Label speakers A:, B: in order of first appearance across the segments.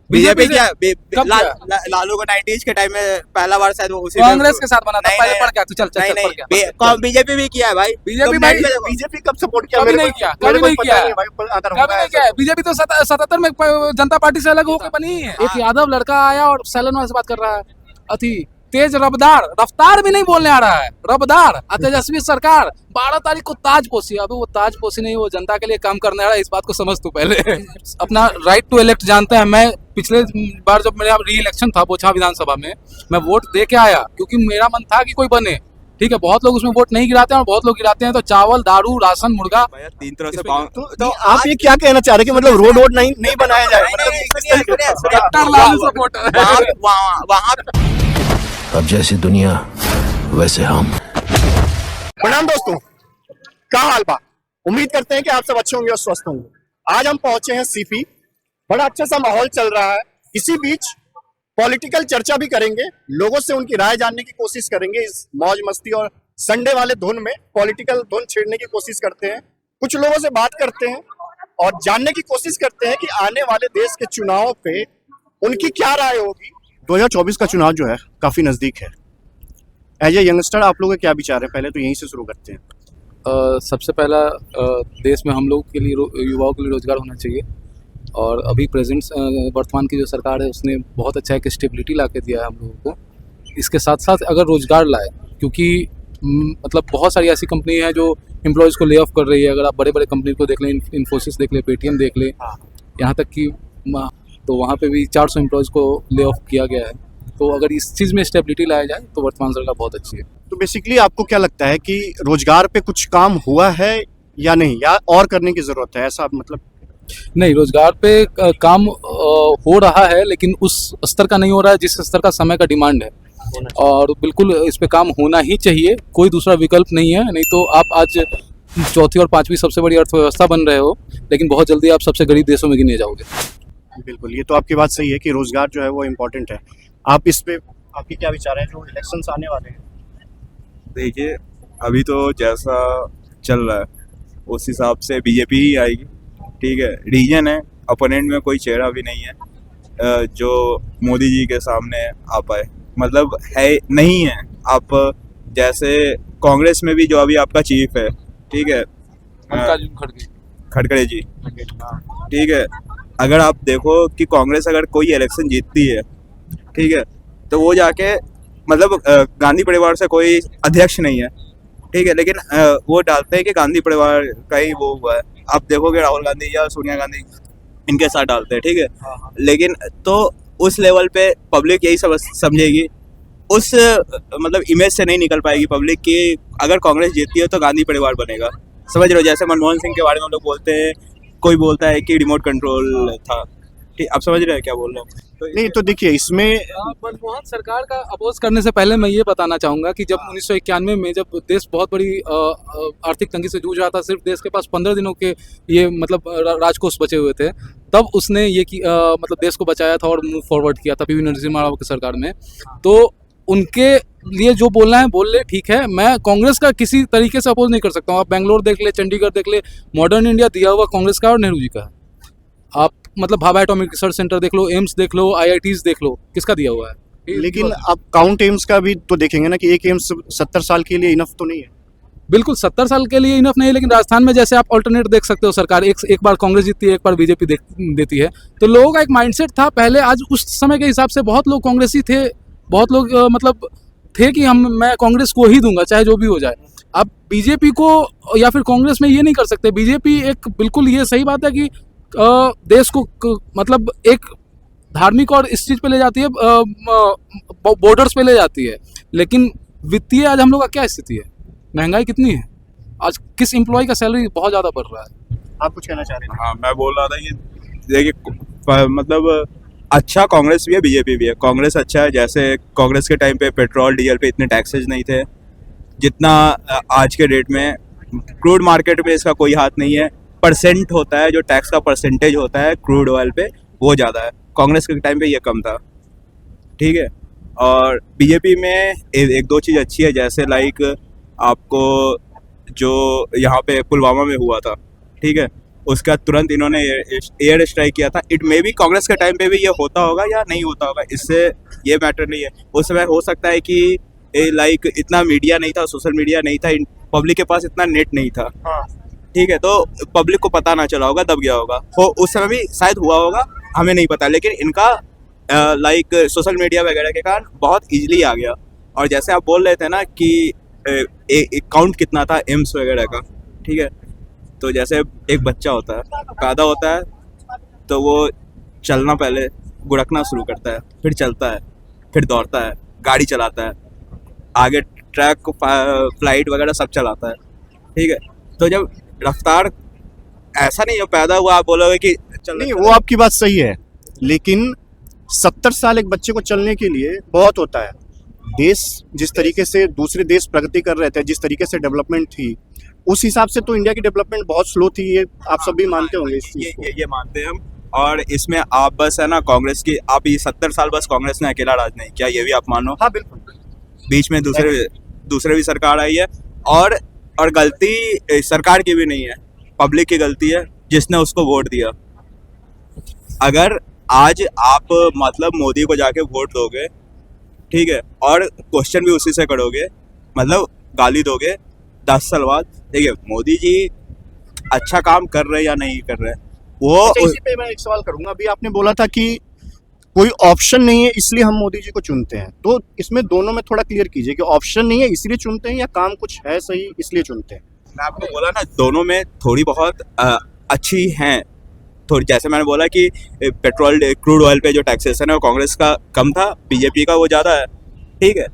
A: BJP
B: क्या
A: कब किया?
B: लालू को 90s के टाइम में पहला बार शायद वो उसी
A: कांग्रेस के साथ बना था।
B: नहीं,
A: पहले
B: नहीं,
A: पढ़ क्या तू, चल चल
B: नहीं
A: चल पढ़ क्या।
B: बीजेपी भी किया है भाई।
A: बीजेपी
B: तुम
A: भाई
B: नेट पे देखो।
C: बीजेपी कब सपोर्ट किया?
A: कभी
C: मेरे
A: नहीं
C: को-
A: किया,
C: मेरे
A: कभी
C: को
A: नहीं
C: पता
A: किया,
C: नहीं है भाई, अगर
A: कभी
C: होगा
A: नहीं
C: ऐसा
A: किया है।
C: तो।
A: बीजेपी तो 77 में जनता पार्टी से अलग होकर बनी है। एक यादव लड़का आया और सैलन से बात कर रहा है, अति तेज रफ्तार भी नहीं बोलने आ रहा है, रफ्तार। तेजस्वी सरकार 12 तारीख को ताजपोशी, अभी वो ताजपोशी नहीं, वो जनता के लिए काम करने आ रहा है। इस बात को समझ तू पहले। अपना राइट टू इलेक्ट जानते हैं। मैं पिछले बार जब मेरा री इलेक्शन था बोछा विधानसभा में, मैं वोट दे के आया क्योंकि मेरा मन था कि कोई बने। ठीक है, बहुत लोग उसमें वोट नहीं गिराते हैं और बहुत लोग गिराते हैं। तो चावल, दारू, राशन, मुर्गा,
B: भैया 3 तरह से
C: तो आप ये क्या कहना चाह रहे हैं कि मतलब रोड वोड नहीं बनाया जाए?
A: कट्टर लालू सपोर्टर है।
B: वहाँ
D: अब जैसी दुनिया वैसे हम।
C: प्रणाम दोस्तों, क्या हाल बा? उम्मीद करते हैं कि आप सब अच्छे होंगे और स्वस्थ होंगे। आज हम पहुंचे हैं सीपी। बड़ा अच्छा सा माहौल चल रहा है। इसी बीच पॉलिटिकल चर्चा भी करेंगे, लोगों से उनकी राय जानने की कोशिश करेंगे। इस मौज मस्ती और संडे वाले धुन में पॉलिटिकल धुन छेड़ने की कोशिश करते हैं। कुछ लोगों से बात करते हैं और जानने की कोशिश करते हैं कि आने वाले देश के चुनाव पे उनकी क्या राय होगी। 2024 का चुनाव जो है काफी नजदीक है। एज ए यंगस्टर आप लोगों के क्या विचार है? पहले तो यहीं से शुरू करते हैं।
A: सबसे पहला देश में हम लोग के लिए युवाओं के लिए रोजगार होना चाहिए। और अभी प्रेजेंट वर्तमान की जो सरकार है उसने बहुत अच्छा एक स्टेबिलिटी ला के दिया है हम लोगों को। इसके साथ साथ अगर रोजगार लाए, क्योंकि मतलब बहुत सारी ऐसी कंपनी है जो एम्प्लॉयज़ को ले ऑफ कर रही है। अगर आप बड़े बड़े कंपनी को देख लें, इन्फोसिस देख लें, पेटीएम देख लें, यहाँ तक कि तो वहाँ पे भी 400 एम्प्लॉयज़ को ले ऑफ किया गया है। तो अगर इस चीज़ में स्टेबिलिटी लाया जाए तो वर्तमान सरकार बहुत अच्छी है।
C: तो बेसिकली आपको क्या लगता है कि रोजगार पे कुछ काम हुआ है या नहीं, या और करने की जरूरत है? ऐसा मतलब
A: नहीं, रोजगार पे काम हो रहा है, लेकिन उस स्तर का नहीं हो रहा है जिस स्तर का समय का डिमांड है। और बिल्कुल इस पे काम होना ही चाहिए, कोई दूसरा विकल्प नहीं है। नहीं तो आप आज चौथी और पांचवी सबसे बड़ी अर्थव्यवस्था बन रहे हो, लेकिन बहुत जल्दी आप सबसे गरीब देशों में गिने जाओगे।
C: बिल्कुल, ये तो आपकी बात सही है कि रोजगार जो है वो इम्पोर्टेंट है। आप इस पे आपके क्या विचार है जो इलेक्शंस आने वाले हैं?
E: देखिए, अभी तो जैसा चल रहा है उस हिसाब से बीजेपी ही आएगी। ठीक है, रीजन है, अपोनेंट में कोई चेहरा भी नहीं है जो मोदी जी के सामने आ पाए, मतलब है नहीं है। आप जैसे कांग्रेस में भी जो अभी आपका चीफ है, ठीक है, खड़गे जी, ठीक है, अगर आप देखो कि कांग्रेस अगर कोई इलेक्शन जीतती है, ठीक है, तो वो जाके मतलब गांधी परिवार से कोई अध्यक्ष नहीं है, ठीक है, लेकिन वो डालते हैं कि गांधी परिवार का ही वो हुआ है। आप देखोगे राहुल गांधी या सोनिया गांधी इनके साथ डालते हैं, ठीक है, लेकिन तो उस लेवल पे पब्लिक यही समझेगी, उस मतलब इमेज से नहीं निकल पाएगी पब्लिक कि अगर कांग्रेस जीतती है तो गांधी परिवार बनेगा। समझ रहे हो? जैसे मनमोहन सिंह के बारे में हम लोग बोलते हैं, कोई बोलता है कि रिमोट कंट्रोल था, ठीक, आप समझ रहे हैं क्या बोल रहे हैं?
C: नहीं तो देखिए इसमें
A: मनमोहन सरकार का अपोज करने से पहले मैं ये बताना चाहूँगा कि जब 1991 में जब देश बहुत बड़ी आर्थिक तंगी से जूझ रहा था, सिर्फ देश के पास 15 दिनों के ये मतलब राजकोष बचे हुए थे, तब उसने ये मतलब देश को बचाया था और मूव फॉरवर्ड किया था पीवी नरसिम्हा राव की सरकार में। तो उनके लिए जो बोलना है बोल ले, ठीक है। मैं कांग्रेस का किसी तरीके से अपोज नहीं कर सकता हूँ। आप बेंगलोर देख ले, चंडीगढ़ देख ले, मॉडर्न इंडिया दिया हुआ कांग्रेस का और नेहरू जी का है। आप मतलब भाभा एटॉमिक रिसर्च सेंटर देख लो, एम्स देख लो, IITs देख लो, किसका दिया हुआ है?
C: लेकिन आप काउंट एम्स का भी तो देखेंगे ना कि एक एम्स 70 साल के लिए इनफ तो नहीं है।
A: बिल्कुल 70 साल के लिए इनफ नहीं है, लेकिन राजस्थान में जैसे आप ऑल्टरनेट देख सकते हो, सरकार एक बार कांग्रेस जीतती है, एक बार बीजेपी देती है। तो लोगों का एक माइंडसेट था पहले, आज उस समय के हिसाब से बहुत लोग कांग्रेसी थे, बहुत लोग मतलब थे कि मैं कांग्रेस को ही दूंगा चाहे जो भी हो जाए। अब बीजेपी को या फिर कांग्रेस में ये नहीं कर सकते। बीजेपी एक बिल्कुल ये सही बात है कि देश को मतलब एक धार्मिक और इस चीज़ पे ले जाती है, बॉर्डर्स पे ले जाती है, लेकिन वित्तीय आज हम लोग का क्या स्थिति है? महंगाई कितनी है? आज किस एम्प्लॉय का सैलरी बहुत ज़्यादा बढ़ रहा है।
C: आप कुछ कहना चाह रहे हैं?
E: हाँ, मैं बोल रहा था कि देखिए मतलब अच्छा कांग्रेस भी है, बीजेपी भी है। कांग्रेस अच्छा है, जैसे कांग्रेस के टाइम पे पेट्रोल डीजल पे इतने टैक्सेस नहीं थे जितना आज के डेट में। क्रूड मार्केट में इसका कोई हाथ नहीं है। परसेंट होता है, जो टैक्स का परसेंटेज होता है क्रूड ऑयल पे, वो ज़्यादा है। कांग्रेस के टाइम पे ये कम था, ठीक है। और बीजेपी में एक दो चीज़ अच्छी है, जैसे लाइक आपको जो यहाँ पे पुलवामा में हुआ था, ठीक है, उसके बाद तुरंत इन्होंने एयर स्ट्राइक किया था। इट मे बी कांग्रेस के टाइम पे भी ये होता होगा या नहीं होता होगा, इससे ये मैटर नहीं है। उस समय हो सकता है कि लाइक इतना मीडिया नहीं था, सोशल मीडिया नहीं था, पब्लिक के पास इतना नेट नहीं था, ठीक है, तो पब्लिक को पता ना चला होगा, दब गया होगा, उस समय भी शायद हुआ होगा, हमें नहीं पता। लेकिन इनका लाइक सोशल मीडिया वगैरह के कारण बहुत इजीली आ गया। और जैसे आप बोल रहे थे ना कि एक काउंट कितना था एम्स वगैरह का, ठीक है, तो जैसे एक बच्चा होता है, पैदा होता है तो वो चलना पहले गुड़कना शुरू करता है, फिर चलता है, फिर दौड़ता है, गाड़ी चलाता है, आगे ट्रक फ्लाइट वगैरह सब चलाता है, ठीक है। तो जब रफ्तार ऐसा नहीं है पैदा हुआ आप बोलोगे कि
C: नहीं, वो आपकी बात सही है, लेकिन 70 साल एक बच्चे को चलने के लिए बहुत होता है। देश जिस तरीके से दूसरे देश प्रगति कर रहे थे, जिस तरीके से डेवलपमेंट थी, उस हिसाब से तो इंडिया की डेवलपमेंट बहुत स्लो थी, ये आप सब भी मानते होंगे इस चीज को।
E: ये मानते हैं हम। और इसमें आप बस है ना कांग्रेस की, आप ये 70 साल बस कांग्रेस ने अकेला राज नहीं किया, ये भी आप मानो।
C: हाँ बिल्कुल,
E: बीच में दूसरे भी सरकार आई है, और गलती सरकार की भी नहीं है, पब्लिक की गलती है जिसने उसको वोट दिया। अगर आज आप मतलब मोदी को जाके वोट दोगे, ठीक है, और क्वेश्चन भी उसी से करोगे, मतलब गाली दोगे 10 साल बाद, ठीक है, मोदी जी अच्छा काम कर रहे हैं या नहीं कर रहे हैं वो।
C: अच्छा, इसी पे मैं एक सवाल करूंगा। अभी आपने बोला था कि कोई ऑप्शन नहीं है इसलिए हम मोदी जी को चुनते हैं, तो इसमें दोनों में थोड़ा क्लियर कीजिए कि ऑप्शन नहीं है इसलिए चुनते हैं या काम कुछ है सही इसलिए चुनते हैं।
E: मैं आपको बोला ना, दोनों में थोड़ी बहुत अच्छी हैं। थोड़ी, जैसे मैंने बोला कि पेट्रोल क्रूड ऑयल पे जो टैक्सेशन है वो कांग्रेस का कम था, बीजेपी का वो ज़्यादा है, ठीक है,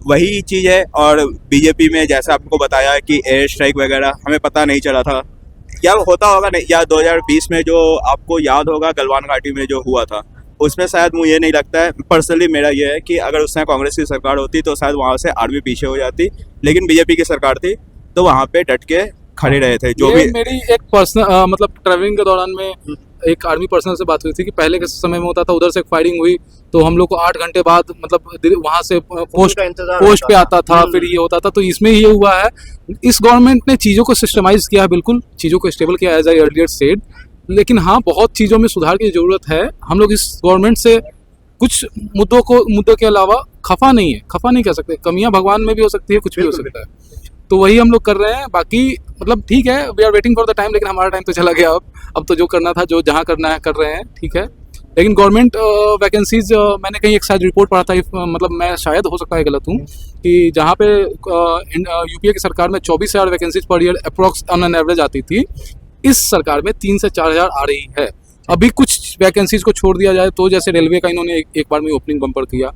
E: वही चीज़ है। और बीजेपी में जैसे आपको बताया कि एयर स्ट्राइक वगैरह हमें पता नहीं चला था, या होता होगा नहीं, या 2020 में जो आपको याद होगा गलवान घाटी में जो हुआ था, उसमें शायद मुझे नहीं लगता है, पर्सनली मेरा ये है कि अगर उस समय कांग्रेस की सरकार होती तो शायद वहाँ से आर्मी पीछे हो जाती, लेकिन बीजेपी की सरकार थी तो वहाँ पे डट के खड़े रहे थे। जो भी
A: मेरी एक पर्सनल मतलब ट्रैवलिंग के दौरान में एक आर्मी पर्सनल से बात हुई थी कि पहले के समय में होता था, उधर से फायरिंग हुई तो हम लोग को 8 घंटे बाद मतलब वहाँ से पोस्ट पे आता था, फिर ये होता था। तो इसमें ये हुआ है, इस गवर्नमेंट ने चीज़ों को सिस्टमाइज किया है, बिल्कुल चीज़ों को स्टेबल किया एज आई अर्लियर सेड, लेकिन हाँ बहुत चीज़ों में सुधार की ज़रूरत है। हम लोग इस गवर्नमेंट से कुछ मुद्दों के अलावा खफा नहीं कह सकते, कमियाँ भगवान में भी हो सकती है, कुछ भी हो सकता है, तो वही हम लोग कर रहे हैं। बाकी मतलब ठीक है, we are waiting for the time, लेकिन हमारा टाइम तो चला गया। अब तो जो करना था, जो जहाँ करना है कर रहे हैं, ठीक है। लेकिन गवर्नमेंट वैकेंसीज मैंने कहीं एक शायद रिपोर्ट पढ़ा था, मतलब मैं शायद हो सकता है गलत हूँ, कि जहाँ पे यूपीए की सरकार में 24,000 vacancies per year approx on an average आती थी, इस सरकार में 3 से 4,000 आ रही है। अभी कुछ वैकेंसीज को छोड़ दिया जाए तो जैसे रेलवे का इन्होंने एक बार में ओपनिंग बम्पर किया,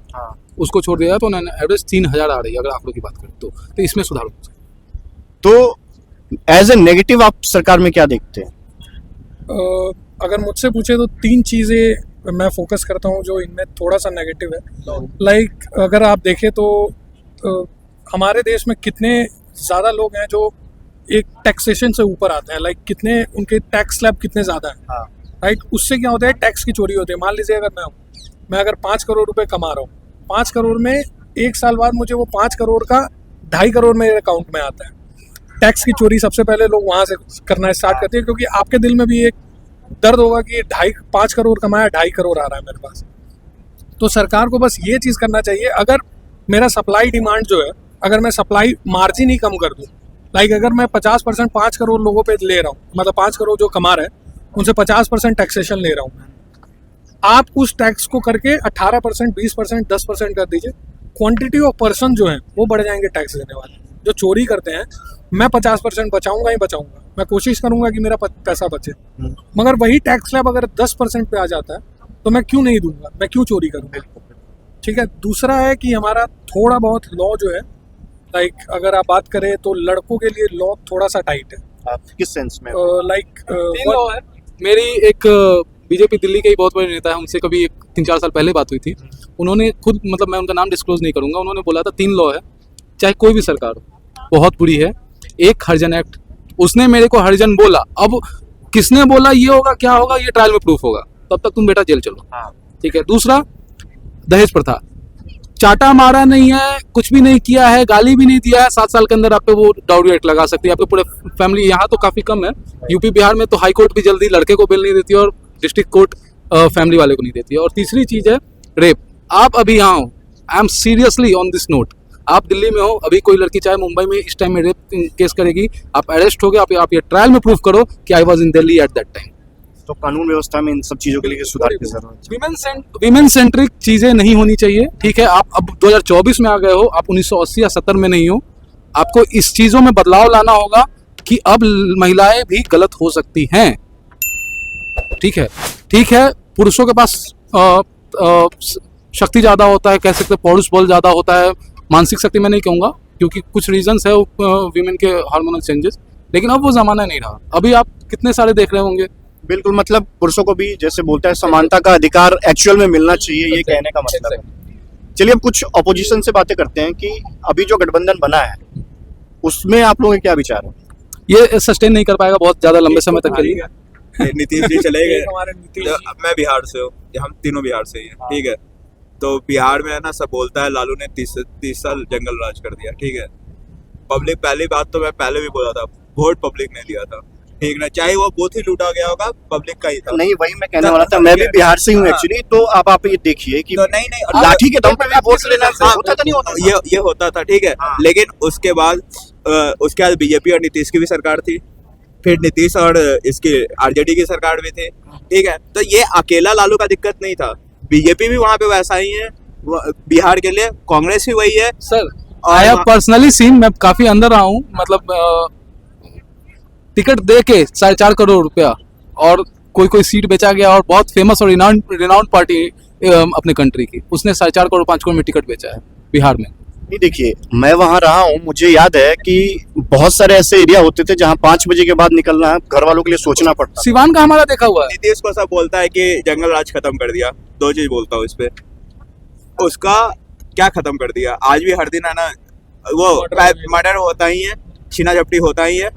A: उसको छोड़ दिया जाए तो एवरेज 3,000 आ रही है, अगर आंकड़ों की बात करें तो इसमें सुधार हो सकता है।
C: तो एज ए नेगेटिव आप सरकार में क्या देखते हैं?
F: अगर मुझसे पूछे तो 3 चीज़ें मैं फोकस करता हूँ जो इनमें थोड़ा सा नेगेटिव है। लाइक अगर आप देखें तो हमारे देश में कितने ज़्यादा लोग हैं जो एक टैक्सेशन से ऊपर आते हैं, लाइक कितने उनके टैक्स स्लैब कितने ज़्यादा है, राइट। उससे क्या होता है, टैक्स की चोरी होती है। मान लीजिए अगर मैं अगर 5 करोड़ रुपए कमा रहा हूँ, 5 करोड़ में 1 साल बाद मुझे वो 5 करोड़ का 2.5 करोड़ मेरे अकाउंट में आता है। टैक्स की चोरी सबसे पहले लोग वहाँ से करना स्टार्ट करते हैं, क्योंकि आपके दिल में भी एक दर्द होगा कि 5 करोड़ कमाया, 2.5 करोड़ आ रहा है मेरे पास। तो सरकार को बस ये चीज़ करना चाहिए, अगर मेरा सप्लाई डिमांड जो है, अगर मैं सप्लाई मार्जिन ही कम कर दूँ, लाइक अगर मैं 50% 5 करोड़ लोगों पे ले रहा हूँ, मतलब 5 करोड़ जो कमा रहे हैं उनसे 50% टैक्सेशन ले रहा हूँ, आप उस टैक्स को करके 18%, 20%, 10% कर दीजिए। क्वांटिटी ऑफ पर्सन जो है वो बढ़ जाएंगे टैक्स देने वाले। जो चोरी करते हैं, मैं 50% बचाऊंगा ही बचाऊंगा, मैं कोशिश करूंगा कि मेरा पैसा बचे, मगर वही टैक्स स्लैब अगर 10% पे आ जाता है तो मैं क्यों नहीं दूंगा, मैं क्यों चोरी करूंगा, ठीक है। दूसरा है कि हमारा थोड़ा बहुत लॉ जो है, लाइक अगर आप बात करें तो लड़कों के लिए लॉ थोड़ा सा टाइट है।
C: किस सेंस में?
F: लाइक
A: मेरी एक बीजेपी दिल्ली के ही बहुत बड़े नेता है, उनसे कभी 3-4 साल पहले बात हुई थी। उन्होंने खुद, मतलब मैं उनका नाम डिस्क्लोज नहीं करूंगा, उन्होंने बोला था 3 लॉ है, चाहे कोई भी सरकार हो, बहुत बुरी है। एक हरिजन एक्ट, उसने मेरे को हरिजन बोला, अब किसने बोला ये होगा क्या होगा ये ट्रायल में प्रूफ होगा, तब तक तुम बेटा जेल चलो, ठीक है। दूसरा दहेज प्रथा, चाटा मारा नहीं है, कुछ भी नहीं किया है, गाली भी नहीं दिया है, 7 साल के अंदर आप पे वो डाउरी एक्ट लगा सकती है। आपके पूरे फैमिली, यहाँ तो काफी कम है, यूपी बिहार में तो हाई कोर्ट भी जल्दी लड़के को बेल नहीं देती है और डिस्ट्रिक्ट कोर्ट फैमिली वाले को नहीं देती है। और तीसरी चीज है रेप। आप अभी यहाँ हो, I am seriously on this note, आप दिल्ली में हो, अभी कोई लड़की चाहे मुंबई में इस टाइम में रेप केस करेगी, आप अरेस्ट हो गए, आप ये ट्रायल में प्रूव करो कि I was in Delhi at that time.
C: तो कानून व्यवस्था में इन सब चीजों के लिए सुधार की जरूरत है।
A: विमेन सेंट्रिक चीजें नहीं होनी चाहिए, ठीक है। आप अब 2024 में आ गए हो, आप 1980 या 70 में नहीं हो। आपको इस चीजों में बदलाव लाना होगा कि अब महिलाएं भी गलत हो सकती हैं, ठीक है। ठीक है, पुरुषों के पास शक्ति ज्यादा होता है, कह सकते हैं पौरुष बल ज्यादा होता है, मानसिक शक्ति मैं नहीं कहूंगा क्योंकि कुछ रीजंस है वीमेन के हार्मोनल चेंजेस, लेकिन अब वो जमाना नहीं रहा। अभी आप कितने सारे देख रहे होंगे।
C: बिल्कुल, मतलब पुरुषों को भी जैसे बोलता है समानता का अधिकार एक्चुअल में मिलना चाहिए, ये कहने का मतलब है। चलिए अब कुछ ऑपोजिशन से बातें करते हैं कि अभी जो गठबंधन बना है उसमें आप लोगों के क्या विचार है?
A: ये सस्टेन नहीं कर पाएगा बहुत ज्यादा लंबे समय तक के लिए।
E: नीतीश जी चले गए,
F: हमारे नीतीश
E: तो
F: जी।
E: अब मैं बिहार से हूँ, हम तीनों बिहार से ही हैं, ठीक है। तो बिहार में है ना, सब बोलता है लालू ने 30 साल जंगल राज कर दिया, ठीक है। पब्लिक, पहली बात तो मैं पहले भी बोला था, वोट पब्लिक ने दिया था, ठीक ना, चाहे वो बूथ ही लूटा गया होगा, पब्लिक का ही था।
C: नहीं, वही मैं कहने वाला था, मैं भी बिहार से हूँ एक्चुअली। तो अब आप ये देखिए कि
E: तो नहीं
C: लाठी के दम पे भी वोट लेना होता तो नहीं होता।
E: ये होता था, ठीक है। लेकिन उसके बाद बीजेपी और नीतीश की भी सरकार थी, फिर नीतीश और इसकी आरजेडी की सरकार भी थी, ठीक है। तो ये अकेला लालू का दिक्कत नहीं था, बीजेपी भी वहां पे वैसा ही है, बिहार के लिए कांग्रेस भी वही है
A: sir. I have personally scene, मैं काफी अंदर रहा हूँ, मतलब टिकट दे के 4.5 करोड़ रुपया और कोई सीट बेचा गया, और बहुत फेमस और रिनाउंड पार्टी अपने कंट्री की, उसने 4.5 करोड़ 5 करोड़ में टिकट बेचा है बिहार में।
C: नहीं, देखिए मैं वहां रहा हूँ, मुझे याद है कि बहुत सारे ऐसे एरिया होते थे जहाँ 5 बजे के बाद निकलना है, घर वालों के लिए सोचना पड़ता।
A: सिवान का हमारा देखा हुआ है।
E: नीतीश को सब बोलता है कि जंगल राज खत्म कर दिया, 2 चीज बोलता हूँ इस पे, उसका क्या खत्म कर दिया? आज भी हर दिन है ना वो मर्डर होता ही है, छीना झपटी होता ही है।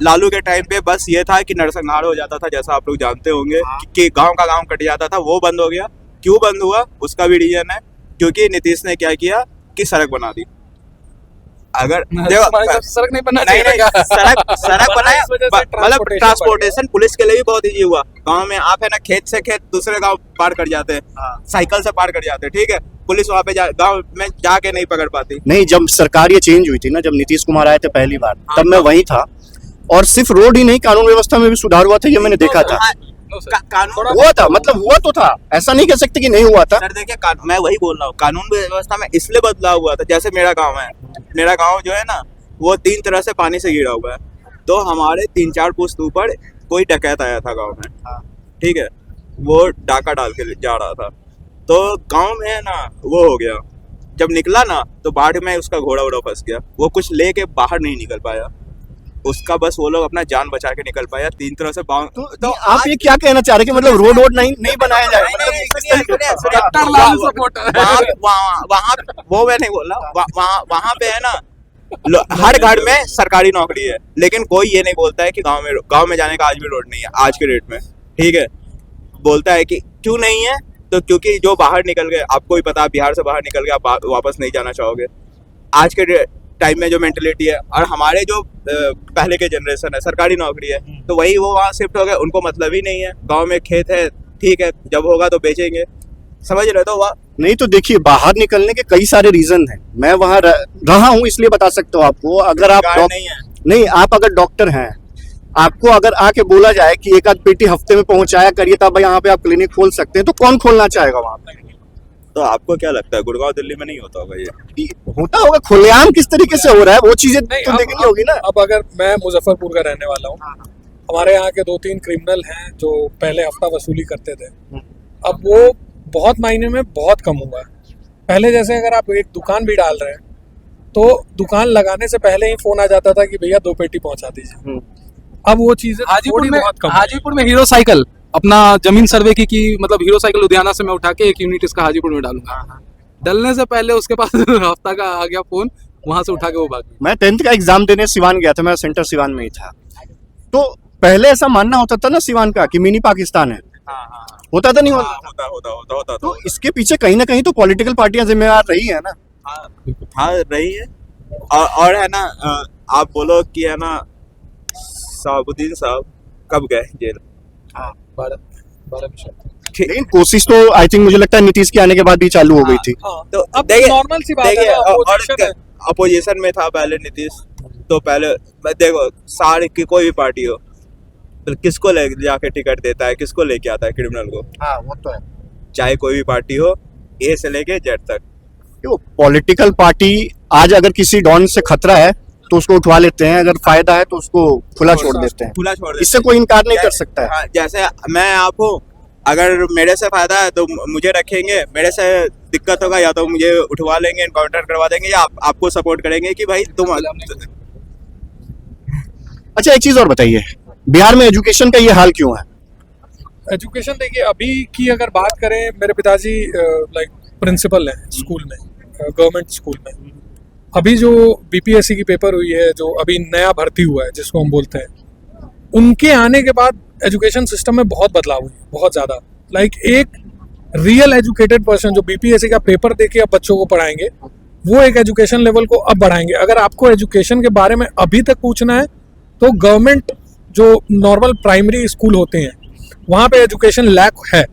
E: लालू के टाइम पे बस ये था कि नरसंहार हो जाता था, जैसा आप लोग जानते होंगे कि गांव का गांव कट जाता था, वो बंद हो गया। क्यों बंद हुआ उसका भी रीजन है, क्योंकि नीतीश ने क्या किया कि सड़क बना दी। अगर
A: सड़क नहीं बनना
E: नहीं
A: चाहिए
E: नहीं, सड़क बनाया,
F: इस वजह से
E: मतलब ट्रांसपोर्टेशन पुलिस के लिए भी बहुत इजी हुआ। गांव में आप है ना, खेत से खेत दूसरे गांव पार कर जाते हैं, साइकिल से पार कर जाते हैं, ठीक है। पुलिस वहां पे गांव में जाके नहीं पकड़ पाती।
C: नहीं, जब सरकार ये चेंज हुई थी ना, जब नीतीश कुमार आए थे पहली बार, तब मैं वहीं था, और सिर्फ रोड ही नहीं, कानून व्यवस्था में भी सुधार हुआ था, ये मैंने देखा था।
E: कानून
C: हुआ था, मतलब हुआ तो था, ऐसा नहीं कह सकते कि नहीं हुआ था।
E: सर देखिए, मैं वही बोल रहा हूँ, कानून व्यवस्था में इसलिए बदलाव हुआ था। जैसे मेरा गांव है, मेरा गांव जो है ना, वो 3 तरह से पानी से घिरा हुआ है। तो हमारे 3-4 पुश्त ऊपर कोई डकैत आया था गांव में, ठीक है, वो डाका डाल के जा रहा था, तो गांव में है ना वो हो गया। जब निकला ना तो बाढ़ में उसका घोड़ा वोड़ा फंस गया, वो कुछ लेके बाहर नहीं निकल पाया, उसका बस वो लोग अपना जान बचा के निकल पाया। 3 तरह से
C: तो आप ये क्या कहना चाह रहे हैं कि मतलब रोड नहीं बनाया जाए?
E: वहाँ वो मैं नहीं बोल रहा, वहाँ पे है ना हर घर में सरकारी नौकरी है, लेकिन कोई ये नहीं बोलता है कि गांव में जाने का आज भी रोड नहीं है आज के डेट में, ठीक है। बोलता है कि क्यों नहीं है, तो क्योंकि जो बाहर निकल गए, आपको भी पता, बिहार से बाहर निकल गए, आप वापस नहीं जाना चाहोगे आज के टाइम में जो मेंटेलिटी है। और हमारे जो पहले के जनरेशन है, सरकारी नौकरी है, तो वही वो वहाँ शिफ्ट हो गए, उनको मतलब ही नहीं है। गांव में खेत है, ठीक है, जब होगा तो बेचेंगे, समझ रहे तो वह
C: नहीं। तो देखिए, बाहर निकलने के कई सारे रीजन हैं, मैं वहाँ रहा हूँ इसलिए बता सकता हूँ आपको। अगर आप नहीं, आप अगर डॉक्टर हैं, आपको अगर आके बोला जाए कि एक आध पेटी हफ्ते में पहुंचाया करिए, तब यहाँ पे आप क्लिनिक खोल सकते हैं, तो कौन खोलना चाहेगा वहाँ पे?
E: तो आपको क्या लगता है गुड़गांव दिल्ली में नहीं होता होगा? ये
C: होता होगा, खुलेआम किस तरीके से हो रहा है वो चीजें तो देखनी होगी ना।
F: अब अगर मैं मुजफ्फरपुर का रहने वाला हूँ, हमारे यहाँ के 2-3 क्रिमिनल हैं जो पहले हफ्ता वसूली करते थे, अब वो बहुत मायने में बहुत कम हुआ है। पहले जैसे अगर आप एक दुकान भी डाल रहे हैं तो दुकान लगाने से पहले ही फोन आ जाता था कि भैया 2 पेटी पहुंचा दीजिए। अब वो चीजें बहुत कम।
A: हाजीपुर में हीरो साइकिल अपना जमीन सर्वे की मतलब हीरो साइकिल लुधियाना से मैं उठा के 1 यूनिट इसका हाजीपुर में डालूंगा, डलने से पहले उसके पास हफ्ता का आ गया फोन, वहां से उठा के वो भाग गया।
C: मैं 10th का एग्जाम देने सिवान गया था, मैं सेंटर सिवान में ही था। तो पहले ऐसा मानना होता था ना सिवान का कि मिनी पाकिस्तान है, होता तो नहीं होता
E: हाँ, होता होता होता होता
C: तो इसके पीछे कहीं ना कहीं तो पॉलिटिकल पार्टियां जिम्मेदार रही है ना।
E: हाँ हाँ रही है। और है ना आप बोलो कि है ना शहाबुद्दीन साहब कब गए जेल?
A: 12
C: लेकिन कोशिश तो आई थिंक मुझे लगता है नीतीश के आने के बाद भी चालू हो गई थी।
F: हाँ,
E: तो
F: अब
E: देखिए
F: नॉर्मल सी बात है
E: देखिए
F: ना, opposition है।
E: अपोजिशन में था पहले नीतीश, तो पहले देखो सारे की कोई भी पार्टी हो तो किसको ले जाके टिकट देता है, किसको लेके आता है क्रिमिनल को,
C: हाँ वो तो है।
E: चाहे कोई भी पार्टी हो, ए से लेके जेड तक।
C: पॉलिटिकल पार्टी आज अगर किसी डॉन से खतरा है तो उसको उठवा लेते हैं, अगर फायदा है तो उसको खुला छोड़ देते हैं।
E: खुला छोड़ देते
C: इससे
E: हैं।
C: कोई इनकार नहीं कर सकता है।
E: हाँ, जैसे मैं आप हूँ, अगर मेरे से फायदा है तो मुझे रखेंगे, मेरे से दिक्कत होगा या तो मुझे उठवा लेंगे, एनकाउंटर करवा देंगे, या आपको सपोर्ट करेंगे कि भाई तुम।
C: अच्छा एक चीज और बताइए, बिहार में एजुकेशन का ये हाल क्यों है?
F: एजुकेशन देखिए, अभी की अगर बात करें, मेरे पिताजी लाइक प्रिंसिपल हैं स्कूल में, गवर्नमेंट स्कूल में। अभी जो बीपीएससी की पेपर हुई है, जो अभी नया भर्ती हुआ है जिसको हम बोलते हैं, उनके आने के बाद एजुकेशन सिस्टम में बहुत बदलाव हुई है, बहुत ज़्यादा। लाइक एक रियल एजुकेटेड पर्सन जो बीपीएससी का पेपर देके अब बच्चों को पढ़ाएंगे, वो एक एजुकेशन लेवल को अब बढ़ाएंगे। अगर आपको एजुकेशन के बारे में अभी तक पूछना है तो गवर्नमेंट जो नॉर्मल प्राइमरी स्कूल होते हैं वहाँ पे एजुकेशन लैक है,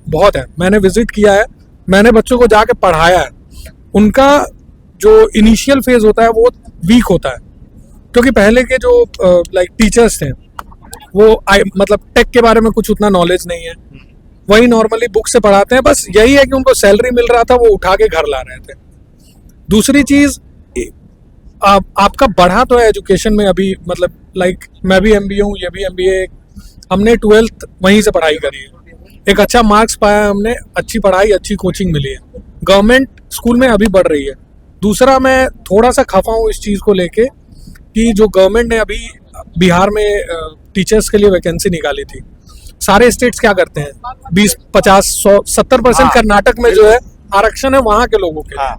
F: बहुत है। मैंने विजिट किया है, मैंने बच्चों को जाके पढ़ाया है। उनका जो इनिशियल फेज होता है वो वीक होता है, क्योंकि पहले के जो लाइक टीचर्स थे वो मतलब टेक के बारे में कुछ उतना नॉलेज नहीं है, वही नॉर्मली बुक से पढ़ाते हैं। बस यही है कि उनको सैलरी मिल रहा था, वो उठा के घर ला रहे थे। दूसरी चीज, आपका बढ़ा तो है एजुकेशन में अभी, मतलब लाइक मैं भी एमबीए हूँ, ये भी एमबीए, हमने 12th वहीं से पढ़ाई करी है, एक अच्छा मार्क्स पाया हमने, अच्छी पढ़ाई, अच्छी कोचिंग मिली है, गवर्नमेंट स्कूल में अभी बढ़ रही है। दूसरा, मैं थोड़ा सा खफा हूँ इस चीज़ को लेके कि जो गवर्नमेंट ने अभी बिहार में टीचर्स के लिए वैकेंसी निकाली थी, सारे स्टेट्स क्या करते हैं, 20, 50, 100, 70% कर्नाटक में जो है आरक्षण है वहाँ के लोगों के।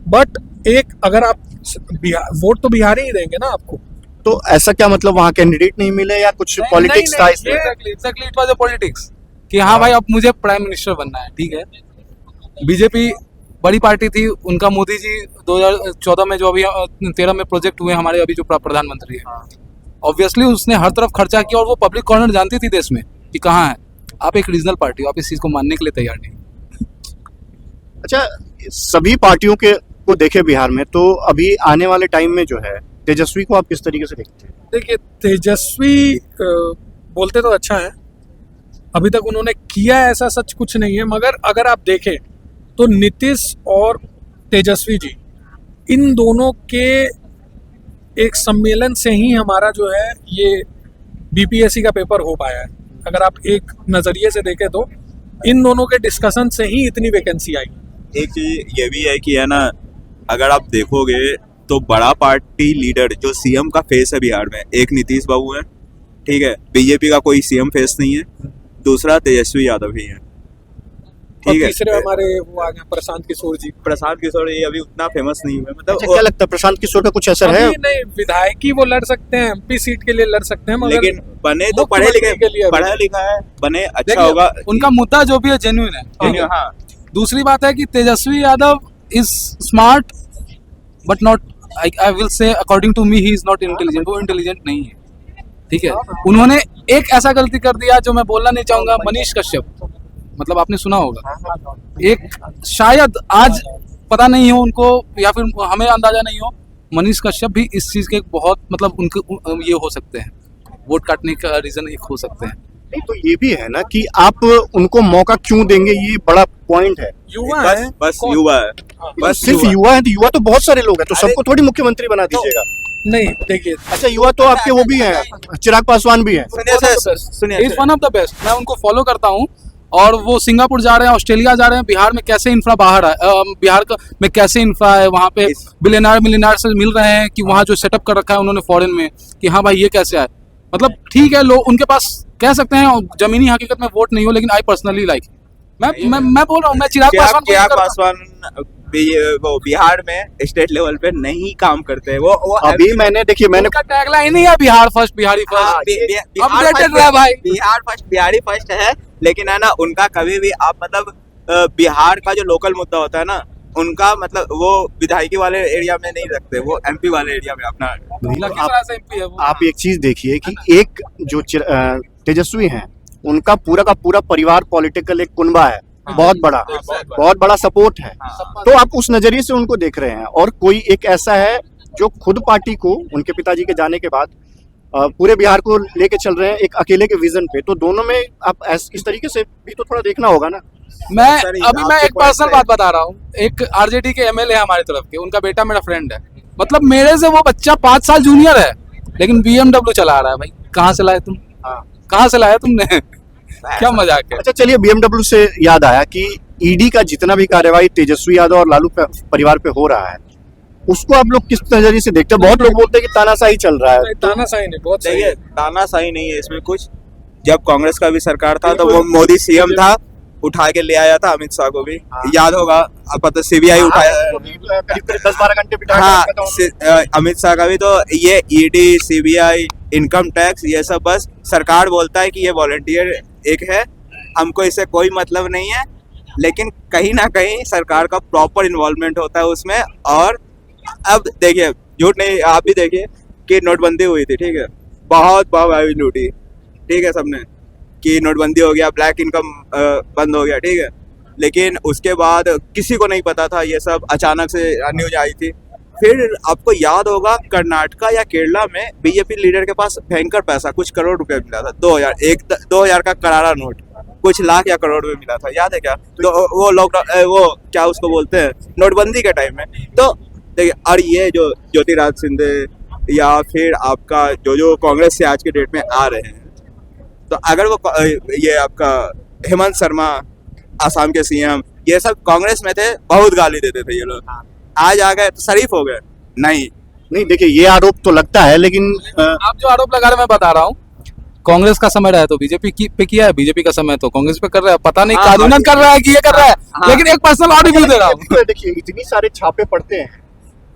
F: बट एक अगर आप वोट तो बिहारी ही देंगे ना आपको,
C: तो ऐसा क्या मतलब वहाँ कैंडिडेट नहीं मिले या कुछ पॉलिटिक्स था इसमें?
A: Exactly it was a politics कि हाँ भाई अब मुझे प्राइम मिनिस्टर बनना है, ठीक है। बीजेपी बड़ी पार्टी थी, उनका मोदी जी 2014 में जो अभी 13 में प्रोजेक्ट हुए हमारे, अभी जो प्रधानमंत्री है, ऑब्वियसली उसने हर तरफ खर्चा किया और वो पब्लिक कॉर्नर जानती थी देश में कि कहाँ है। आप एक रीजनल पार्टी हो, आप इस चीज को मानने के लिए तैयार नहीं।
C: अच्छा, सभी पार्टियों के को देखे बिहार में, तो अभी आने वाले टाइम में जो है तेजस्वी को आप किस तरीके से देखते हैं?
F: देखिए, तेजस्वी बोलते तो अच्छा है, अभी तक उन्होंने किया ऐसा सच कुछ नहीं है, मगर अगर आप देखें तो नीतीश और तेजस्वी जी, इन दोनों के एक सम्मेलन से ही हमारा जो है ये बीपीएससी का पेपर हो पाया है। अगर आप एक नज़रिए से देखें तो इन दोनों के डिस्कशन से ही इतनी वैकेंसी आई।
E: एक चीज ये भी है कि है ना, अगर आप देखोगे तो बड़ा पार्टी लीडर जो सीएम का फेस है बिहार में, एक नीतीश बाबू है, ठीक है, बीजेपी का कोई सीएम फेस नहीं है, दूसरा तेजस्वी यादव ही है, ठीक है।
F: तीसरे हमारे वो आ गए प्रशांत किशोर जी।
E: प्रशांत किशोर ये अभी उतना फेमस नहीं हुए, मतलब
C: अच्छा, क्या लगता है प्रशांत किशोर का कुछ असर है?
F: अभी नहीं, विधायकी वो लड़ सकते हैं, एमपी सीट के लिए लड़ सकते हैं, मगर
E: लेकिन बने तो
F: मुख्यमंत्री के लिए
E: पढ़ा लिखा है, बने अच्छा
A: देखिए,
E: होगा।
A: उनका मुद्दा जो भी है जेन्युइन है, ठीक है।
E: हाँ,
A: दूसरी बात है कि Tejashwi Yadav is smart but not, I will say according to me he is not intelligent. वो इंटेलिजेंट नहीं है, ठीक है। उन्होंने एक ऐसा गलती कर दिया जो मैं बोलना नहीं चाहूंगा, मनीष कश्यप, मतलब आपने सुना होगा, एक शायद आज पता नहीं हो उनको या फिर हमें अंदाजा नहीं हो, मनीष कश्यप भी इस चीज के बहुत मतलब उनके ये हो सकते हैं, वोट काटने का रीजन एक हो सकते हैं।
C: नहीं तो ये भी है ना कि आप उनको मौका क्यों देंगे, ये बड़ा पॉइंट है।
F: युवा है,
E: बस युवा है,
C: बस सिर्फ युवा है? तो युवा तो बहुत सारे लोग हैं, तो सबको थोड़ी मुख्यमंत्री बना दीजिएगा।
F: नहीं देखिए,
C: अच्छा, युवा तो आपके वो भी हैं, चिराग पासवान भी हैं।
E: सुनिए
A: is one of the best. मैं उनको फॉलो करता हूँ और वो सिंगापुर जा रहे हैं, ऑस्ट्रेलिया जा रहे हैं, बिहार में कैसे इंफ्रा बाहर है, बिहार में कैसे इंफ्रा है, वहाँ पे बिलियनर से मिल रहे हैं कि वहाँ जो सेटअप कर रखा है उन्होंने फॉरेन में, कि हाँ भाई ये कैसे है। मतलब ठीक है, लोग उनके पास कह सकते हैं जमीनी हकीकत में वोट नहीं हो, लेकिन आई पर्सनली लाइक, मैं बोल रहा हूँ, मैं चिराग
E: पासवान वो बिहार में स्टेट लेवल पे नहीं काम करते हैं। वो
C: अभी मैंने देखिए, मैंने
A: उनका टैगलाइन ही है Bihar first, Bihari first, updated रहा भाई।
B: बिहार फर्स्ट, बिहारी फर्स्ट है,
E: लेकिन है ना उनका कभी भी आप मतलब बिहार का जो लोकल मुद्दा होता है ना, उनका मतलब वो विधायकी वाले एरिया में नहीं रखते, वो एमपी वाले एरिया में अपना।
A: लखीसराय से MP है वो।
C: आप एक चीज देखिए कि एक जो तेजस्वी हैं उनका का पूरा परिवार पॉलिटिकल एक कुनबा है, बहुत बड़ा सपोर्ट है। तो आप उस नजरिए से उनको देख रहे हैं, और कोई एक ऐसा है जो खुद पार्टी को उनके पिताजी के जाने के बाद पूरे बिहार को लेके चल रहे हैं एक अकेले के विजन पे। तो दोनों में आप इस तरीके से भी तो थोड़ा देखना होगा ना।
A: मैं एक पर्सनल बात बता रहा हूँ। एक आरजेडी के MLA है हमारी तरफ के, उनका बेटा मेरा फ्रेंड है। मतलब मेरे से वो बच्चा 5 साल जूनियर है, लेकिन BMW चला रहा है। भाई कहाँ से लाए तुम? कहाँ से लाया तुमने? क्या मजाक है।
C: अच्छा चलिए, BMW से याद आया कि ईडी का जितना भी कार्यवाही तेजस्वी यादव और लालू परिवार पे हो रहा है, उसको आप लोग किस नजरिए से देखते हैं? बहुत लोग बोलते हैं कि तानाशाही चल रहा है।
F: तानाशाही नहीं, बहुत सही
E: देखिए
F: है।
E: तानाशाही नहीं है इसमें कुछ। जब कांग्रेस का भी सरकार था तो वो मोदी CM था, उठा के ले आया था अमित शाह को भी, याद होगा। अब पता CBI उठाया,
C: करीब 10-12 घंटे बिठा
E: हाँ अमित शाह का भी। तो ये ED CBI इनकम टैक्स ये सब बस सरकार बोलता है कि ये वॉलंटियर एक है, हमको इससे कोई मतलब नहीं है, लेकिन कहीं ना कहीं सरकार का प्रॉपर इन्वॉल्वमेंट होता है उसमें। और अब देखिए, झूठ नहीं, आप भी देखिए कि नोटबंदी हुई थी, ठीक है, बहुत वाहवाही लूटी, ठीक है, सबने कि नोटबंदी हो गया, ब्लैक इनकम बंद हो गया, ठीक है। लेकिन उसके बाद किसी को नहीं पता था, ये सब अचानक से न्यूज आई थी। फिर आपको याद होगा कर्नाटका या केरला में बीजेपी लीडर के पास भयंकर पैसा, कुछ करोड़ रुपया मिला था, 2000 का करारा नोट, कुछ लाख या करोड़ में मिला था, याद है क्या? तो वो लॉकडाउन, वो क्या उसको बोलते हैं, नोटबंदी के टाइम में। तो देखिए, और ये जो ज्योतिराज सिंधे या फिर आपका जो कांग्रेस से आज के डेट में आ रहे हैं, तो अगर वो ये आपका हेमंत शर्मा आसाम के CM, ये सब कांग्रेस में थे, बहुत गाली देते थे ये लोग, आज आ गए तो शरीफ हो गए। नहीं
C: देखिए, ये आरोप तो लगता है, लेकिन
A: आप जो आरोप लगा रहे हैं मैं बता रहा हूँ, कांग्रेस का समय रहा है तो बीजेपी पे किया है, बीजेपी का समय तो कांग्रेस पे कर रहा है। पता नहीं कानूनन कर रहा है कि ये कर रहा है, लेकिन एक पर्सनल और रिव्यू दे रहा हूँ।
C: देखिए, इतनी सारे छापे पड़ते हैं,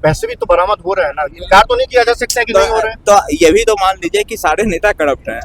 C: पैसे भी तो बरामद हो रहे हैं ना, इनकार तो नहीं किया जा सकता है कि नहीं हो रहे हैं।
E: तो ये भी तो मान लीजिए कि सारे नेता करप्ट हैं।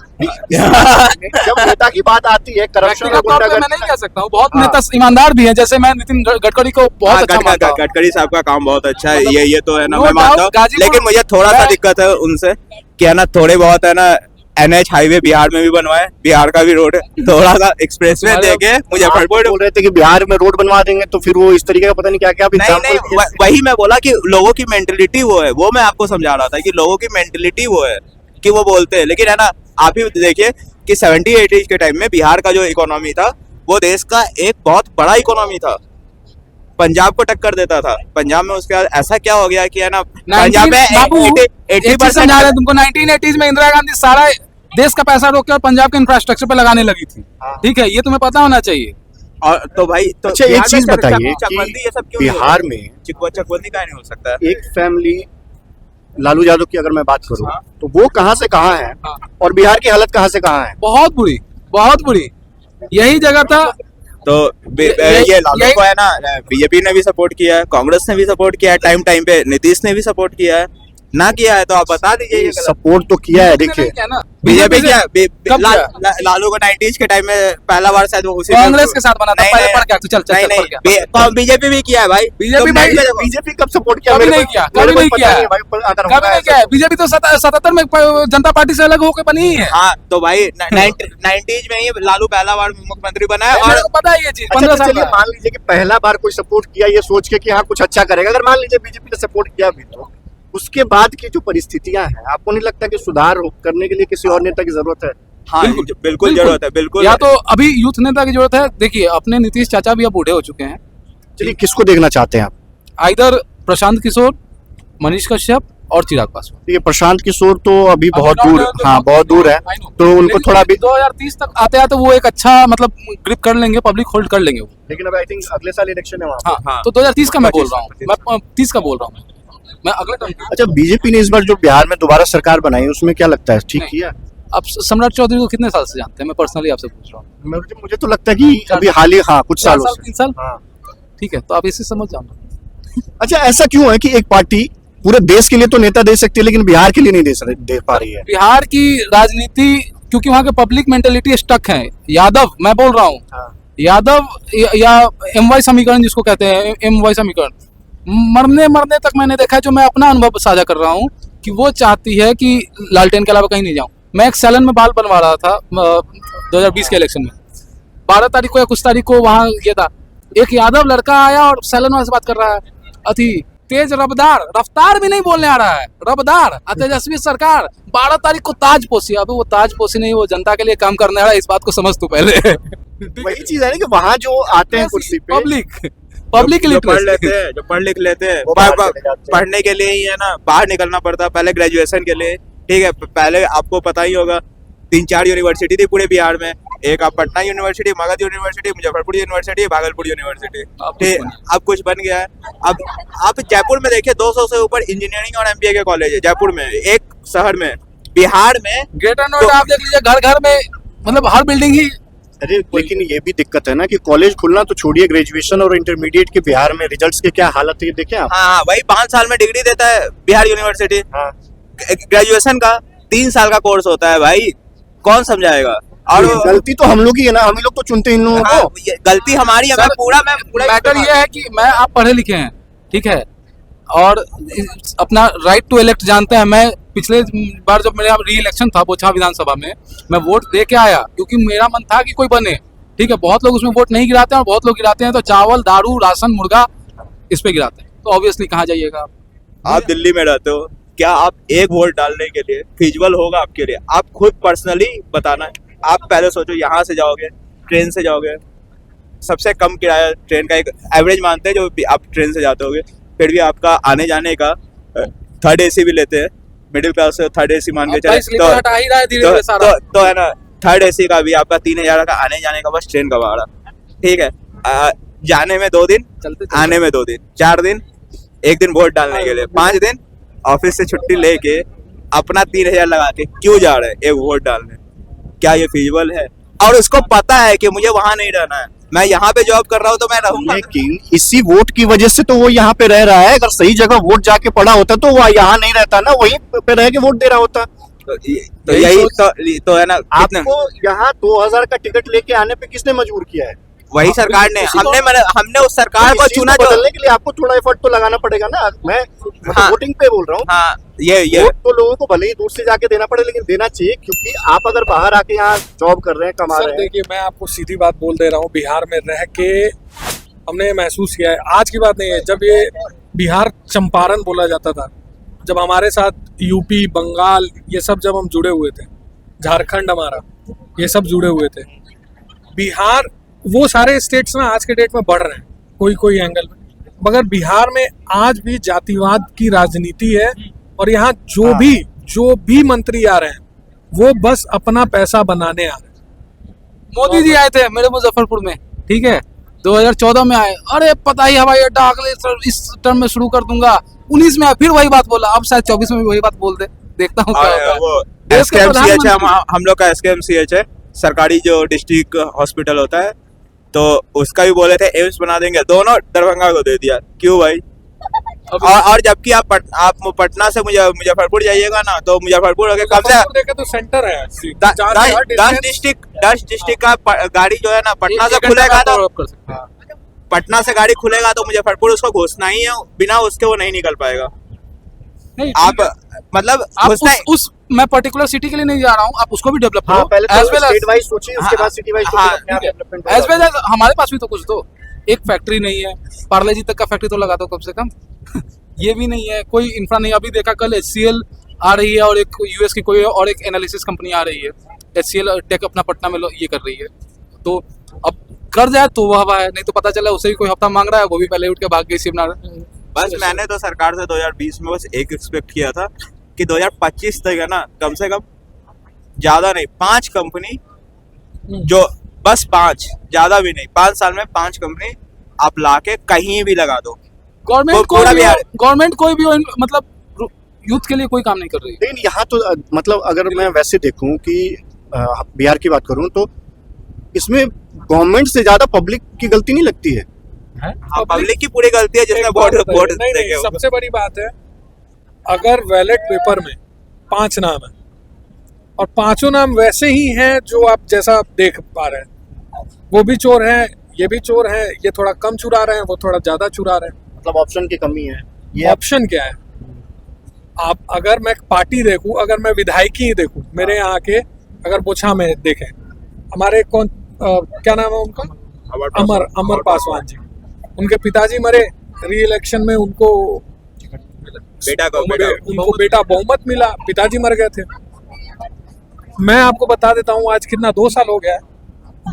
C: जब नेता की बात आती है, करप्शन
A: व्यक्तिगत तौर पे मैं नहीं कह सकता हूँ, बहुत नेता ईमानदार भी हैं, जैसे मैं नितिन गडकरी को बहुत अच्छा मानता हूँ।
E: गडकरी साहब का काम बहुत अच्छा है,
A: मतलब
E: ये तो है ना,
A: no
E: मैं मानता हूँ।
A: doubt,
E: लेकिन मुझे थोड़ा सा दिक्कत है उनसे कि है ना, थोड़े बहुत है ना NH हाईवे बिहार में भी बनवाए, बिहार का भी रोड है, थोड़ा सा एक्सप्रेसवे देके मुजफ्फरपुर।
C: बोल रहे थे कि बिहार में रोड बनवा देंगे, तो फिर वो इस तरीके का पता नहीं क्या क्या
E: नहीं, वही मैं बोला कि लोगों की मेंटेलिटी वो है, वो मैं आपको समझा रहा था कि लोगों की मेंटेलिटी वो है कि वो बोलते हैं। लेकिन है ना, आप ही देखिए कि 70-80 के टाइम में बिहार का जो इकोनॉमी था, वो देश का एक बहुत बड़ा इकोनॉमी था, पंजाब को टक्कर देता था। पंजाब में उसके बाद ऐसा क्या हो गया कि है ना, पंजाब में 80%
A: समझा रहे तुमको, 1980s में इंदिरा गांधी सारा देश का पैसा रोक के और पंजाब के इंफ्रास्ट्रक्चर पे लगाने लगी थी, ठीक है, ये तुम्हें पता होना चाहिए।
E: और तो भाई तो
C: अच्छा, एक चीज बताइए
E: चकबंदी ये सब
C: कि
E: क्यों
C: बिहार में
E: चकबंदी का नहीं हो सकता है?
C: एक फैमिली लालू यादव की अगर मैं बात करूं,
E: हाँ।
C: तो वो कहां से कहां है,
A: हाँ।
C: और बिहार की हालत कहां से कहां है?
A: बहुत बुरी, बहुत बुरी। यही जगह था।
E: तो ये लालू को है ना, बीजेपी ने भी सपोर्ट किया है, कांग्रेस ने भी सपोर्ट किया है, टाइम पे नीतीश ने भी सपोर्ट किया है, ना किया है तो आप बता दीजिए। ये
C: सपोर्ट तो किया है, देखिए
E: बीजेपी क्या
A: कब किया?
E: लालू को 90s के टाइम में पहला बार शायद वो उसी
A: कांग्रेस के साथ बना था, पहले पढ़ क्या, चल
E: नहीं, बीजेपी भी किया है भाई,
C: बीजेपी कब सपोर्ट किया?
A: कभी नहीं किया, कभी नहीं किया, कभी नहीं किया। बीजेपी तो 77 में जनता पार्टी से अलग होकर बनी ही है।
E: हाँ, तो भाई 90s में ही लालू पहला बार मुख्यमंत्री बना है। और
A: पता है ये चीज, 15
C: अच्छा,
A: साल
C: चलिए मान लीजिए कि पहला बार कोई सपोर्ट किया ये सोच के कि हाँ कुछ अच्छा करेगा, अगर मान लीजिए बीजेपी ने सपोर्ट किया भी, तो उसके बाद की जो परिस्थितियां हैं, आपको नहीं लगता कि सुधार करने के लिए किसी और नेता की जरूरत है?
E: हाँ, बिल्कुल जरूरत है, बिल्कुल।
A: या तो अभी यूथ नेता की जरूरत है। देखिए, अपने नीतीश चाचा भी अब बूढ़े हो चुके हैं।
C: चलिए, किसको देखना चाहते हैं आप?
A: इधर प्रशांत किशोर, मनीष कश्यप और चिराग पासवान।
C: ये प्रशांत किशोर तो अभी बहुत दूर, हाँ बहुत दूर है, तो उनको थोड़ा भी
A: 2030 तक आते आते वो एक अच्छा मतलब ग्रिप कर लेंगे, पब्लिक होल्ड कर लेंगे वो।
C: लेकिन अब आई थिंक अगले साल इलेक्शन है वहाँ।
A: हाँ, तो 2030 का मैं बोल रहा हूँ, मैं 30 का बोल रहा हूँ मैं अगले टर्म।
C: अच्छा, बीजेपी ने इस बार जो बिहार में दोबारा सरकार बनाई, उसमें क्या लगता है ठीक किया?
A: अब सम्राट चौधरी को कितने साल से जानते हैं? मैं पर्सनली आपसे पूछ रहा हूँ।
C: मुझे तो लगता है कि अभी हाल ही, हाँ कुछ सालों से।
A: 3 साल,
C: हाँ।
A: ठीक है, तो आप इसे समझ जाओ।
C: अच्छा, ऐसा क्यों है कि एक पार्टी पूरे देश के लिए तो नेता दे सकती है, लेकिन बिहार के लिए नहीं दे पा रही है?
A: बिहार की राजनीति क्योंकि वहाँ के पब्लिक मेंटेलिटी स्टक है। यादव मैं बोल रहा हूँ, यादव या MY समीकरण जिसको कहते हैं, MY समीकरण, मरने मरने तक मैंने देखा है, जो मैं अपना अनुभव साझा कर रहा हूँ, कि वो चाहती है कि लालटेन के अलावा कहीं नहीं जाऊँ। मैं एक सैलन में बाल बनवा रहा था 2020 के इलेक्शन में, 12 तारीख को या कुछ तारीख को वहाँ ये था, एक यादव लड़का आया और सैलन वाले से बात कर रहा है, अति तेज रफ्तार भी नहीं बोलने आ रहा है, रफ्तार तेजस्वी सरकार 12 तारीख को ताजपोशी। अब वो ताजपोशी नहीं, वो जनता के लिए काम करने आ रहा है, इस बात को समझ तू पहले।
C: वही चीज है ना कि वहाँ जो आते हैं कुर्सी पे,
A: पब्लिक
E: जो पढ़ लेते हैं, जो पढ़ लिख लेते हैं,
C: वो बाहर चले जाते हैं।
E: पढ़ने के लिए ही है ना बाहर निकलना पड़ता है, पहले ग्रेजुएशन के लिए। ठीक है, पहले आपको पता ही होगा 3-4 यूनिवर्सिटी थी पूरे बिहार में, एक आप Patna university, Magadh university, Muzaffarpur university, Bhagalpur university. ठीक, अब कुछ बन गया है। अब आप जयपुर में देखिए 200 से ऊपर इंजीनियरिंग और MBA के कॉलेज है जयपुर में, एक शहर में। बिहार में
A: ग्रेटर नोएडा आप देख लीजिए, घर घर में मतलब हर बिल्डिंग ही।
C: अरे लेकिन ये भी दिक्कत है ना कि कॉलेज खुलना तो छोड़िए, ग्रेजुएशन और इंटरमीडिएट के बिहार में रिजल्ट्स की क्या हालत है, ये देखें आप।
E: हाँ, वही 5 साल में डिग्री देता है बिहार यूनिवर्सिटी।
C: हाँ।
E: ग्रेजुएशन का 3 साल का कोर्स होता है भाई, कौन समझाएगा? और
C: गलती तो हम लोग ही है ना, हम ही लोग तो चुनते हैं इन लोगों
E: हाँ,
C: को।
E: ये गलती हमारी है। मैं पूरा
A: मैटर ये है कि मैं आप पढ़े लिखे हैं, ठीक है, और अपना राइट टू इलेक्ट जानते हैं। मैं पिछले बार जब मेरा री इलेक्शन था बोचहा विधानसभा में, मैं वोट दे के आया क्योंकि मेरा मन था कि कोई बने। ठीक है, बहुत लोग उसमें वोट नहीं गिराते हैं और बहुत लोग गिराते हैं, तो चावल, दारू, राशन, मुर्गा इस पे गिराते हैं, तो ऑब्वियसली कहाँ जाइएगा
E: आप दिल्ली में रहते हो, क्या आप एक वोट डालने के लिए फिजिबल होगा आपके लिए? आप खुद पर्सनली बताना है। आप पहले सोचो, यहाँ से जाओगे, ट्रेन से जाओगे, सबसे कम किराया ट्रेन का एक एवरेज मानते हैं जो आप ट्रेन से जाते होगे, फिर भी आपका आने जाने का 3rd AC भी लेते हैं, मिडिल क्लास से 3rd AC मान के चले तो है ना, 3rd AC का भी आपका 3000 का आने जाने का बस ट्रेन का भाड़ा। ठीक है, जाने में 2 दिन, आने में 2 दिन, 4 दिन, 1 दिन वोट डालने के लिए, 5 दिन ऑफिस से छुट्टी लेके अपना 3000 लगा के क्यों जा रहे हैं एक वोट डालने? क्या ये फिजिबल है? और उसको पता है कि मुझे वहां नहीं रहना है, मैं यहाँ पे जॉब कर रहा हूँ तो मैं रहूंगा।
C: लेकिन इसी वोट की वजह से तो वो यहाँ पे रह रहा है। अगर सही जगह वोट जाके पड़ा होता तो वो यहाँ नहीं रहता ना, वहीं पे रह के वोट दे रहा होता।
E: तो यही तो है ना।
C: आपको यहाँ 2000 का टिकट लेके आने पे किसने मजबूर किया है?
E: वही सरकार ने, हमने उस सरकार को चुना।
C: बदलने के लिए आपको थोड़ा एफर्ट तो लगाना पड़ेगा ना। मैं
E: हाँ,
C: वोटिंग पे बोल रहा हूँ।
E: हाँ, ये
C: वोट तो लोगों को भले ही दूर से जाके देना पड़े, लेकिन देना चाहिए, क्योंकि आप अगर बाहर आके यहाँ जॉब कर रहे हैं, कमा रहे हैं।
F: देखिए, मैं आपको सीधी बात बोल दे रहा हूँ, बिहार में रह के हमने महसूस किया है, आज की बात नहीं है, जब ये बिहार चंपारण बोला जाता था, जब हमारे साथ यूपी, बंगाल ये सब जब हम जुड़े हुए थे, झारखंड हमारा, ये सब जुड़े हुए थे, बिहार, वो सारे स्टेट्स ना आज के डेट में बढ़ रहे हैं कोई एंगल में, मगर बिहार में आज भी जातिवाद की राजनीति है। और यहाँ जो भी मंत्री आ रहे हैं वो बस अपना पैसा बनाने आ रहे हैं।
A: मोदी जी आए थे मेरे मुजफ्फरपुर में, ठीक है, 2014 में आए, अरे पता ही हवाई अड्डा अगले इस टर्म में शुरू कर दूंगा, 19 में फिर वही बात बोला, अब शायद 24 में भी वही बात बोल दे, देखता हूँ क्या होगा।
E: वो
A: देश के
E: SKMCH है, हम लोग का SKMCH है, सरकारी जो डिस्ट्रिक्ट हॉस्पिटल होता है, तो उसका भी बोले थे एम्स बना देंगे, दोनों दरभंगा को दे दिया। क्यों भाई? और जबकि आप पटना से मुजफ्फरपुर जाइएगा ना, तो मुजफ्फरपुर होके कम से
F: देखे तो सेंटर है
E: 10 डिस्ट्रिक्ट का गाड़ी जो है ना पटना से खुलेगा, तो पटना से गाड़ी खुलेगा तो मुजफ्फरपुर उसको घुसना ही है, बिना उसके वो नहीं निकल पाएगा।
A: नहीं,
E: आप मतलब
A: उस मैं पर्टिकुलर सिटी के लिए नहीं जा रहा हूँ, आप उसको भी डेवलप
C: हाँ,
A: करो,
C: पहले
A: एज वेल
C: स्टेट वाइज सोचिए, उसके बाद city wise
A: as well as हमारे पास भी तो कुछ दो। एक फैक्ट्री नहीं है, पार्ले जी तक का फैक्ट्री तो लगा दो कम से कम। ये भी नहीं है, कोई इंफ्रा नहीं। अभी देखा कल HCL आ रही है और एक US की कोई और एक एनालिसिस कंपनी आ रही है, HCL टेक अपना पटना में ये कर रही है, तो अब कर जाए तो वह है, नहीं तो पता चला उसे भी कोई हफ्ता मांग रहा है, वो भी पहले उठ के भाग गई शिवनाथ।
E: बस मैंने तो सरकार से 2020 में बस एक एक्सपेक्ट किया था कि 2025 तक है ना, कम से कम ज्यादा नहीं 5 कंपनी, जो बस 5, ज्यादा भी नहीं, 5 साल में 5 कंपनी आप लाके कहीं भी लगा दो।
A: गवर्नमेंट कोई भी मतलब यूथ के लिए कोई काम नहीं कर रही।
C: लेकिन यहाँ तो मतलब अगर मैं वैसे देखूं कि बिहार की बात करूं तो इसमें गवर्नमेंट से ज्यादा पब्लिक की गलती नहीं लगती है।
E: पब्लिक की पूरी गलती है जिसने वोट
F: नहीं, सबसे बड़ी बात है, अगर बैलेट पेपर में 5 नाम है और पांचों नाम वैसे ही हैं जो आप जैसा आप देख पा रहे हैं। वो भी चोर हैं, ये भी चोर हैं, ये थोड़ा कम चुरा रहे हैं, वो थोड़ा ज्यादा चुरा रहे हैं।
C: मतलब ऑप्शन की कमी है ये
F: ऑप्शन क्या है? आप अगर मैं पार्टी देखूं, अगर मैं विधायकी ही देखूं, मेरे यहाँ के अगर बोछा में देखें, हमारे कौन क्या नाम है उनका, अमर पासवान जी, उनके पिताजी मरे, री इलेक्शन में उनको बेटा बहुमत मिला, पिताजी मर गए थे। मैं आपको बता देता हूँ आज कितना 2 साल हो गया है,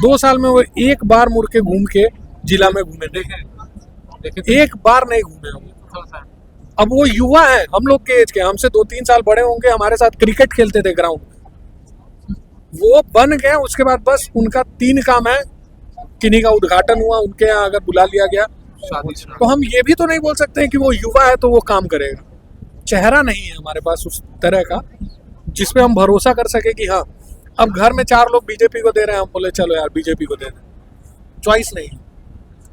F: 2 साल में वो एक बार मुड़ के घूम के जिला में घूमे, देखे एक बार नहीं घूमे होंगे। अब वो युवा है, हम लोग के एज के, हमसे 2-3 साल बड़े होंगे, हमारे साथ क्रिकेट खेलते थे ग्राउंड में। वो बन गए, उसके बाद बस उनका 3 काम है, किन्हीं का उद्घाटन हुआ, उनके यहाँ अगर बुला लिया गया, तो हम ये भी तो नहीं बोल सकते हैं कि वो युवा है तो वो काम करेगा। चेहरा नहीं है हमारे पास उस तरह का जिसपे हम भरोसा कर सके कि हाँ, अब घर में 4 लोग बीजेपी को दे रहे हैं, हम बोले चलो यार बीजेपी को दे दें। चॉइस नहीं,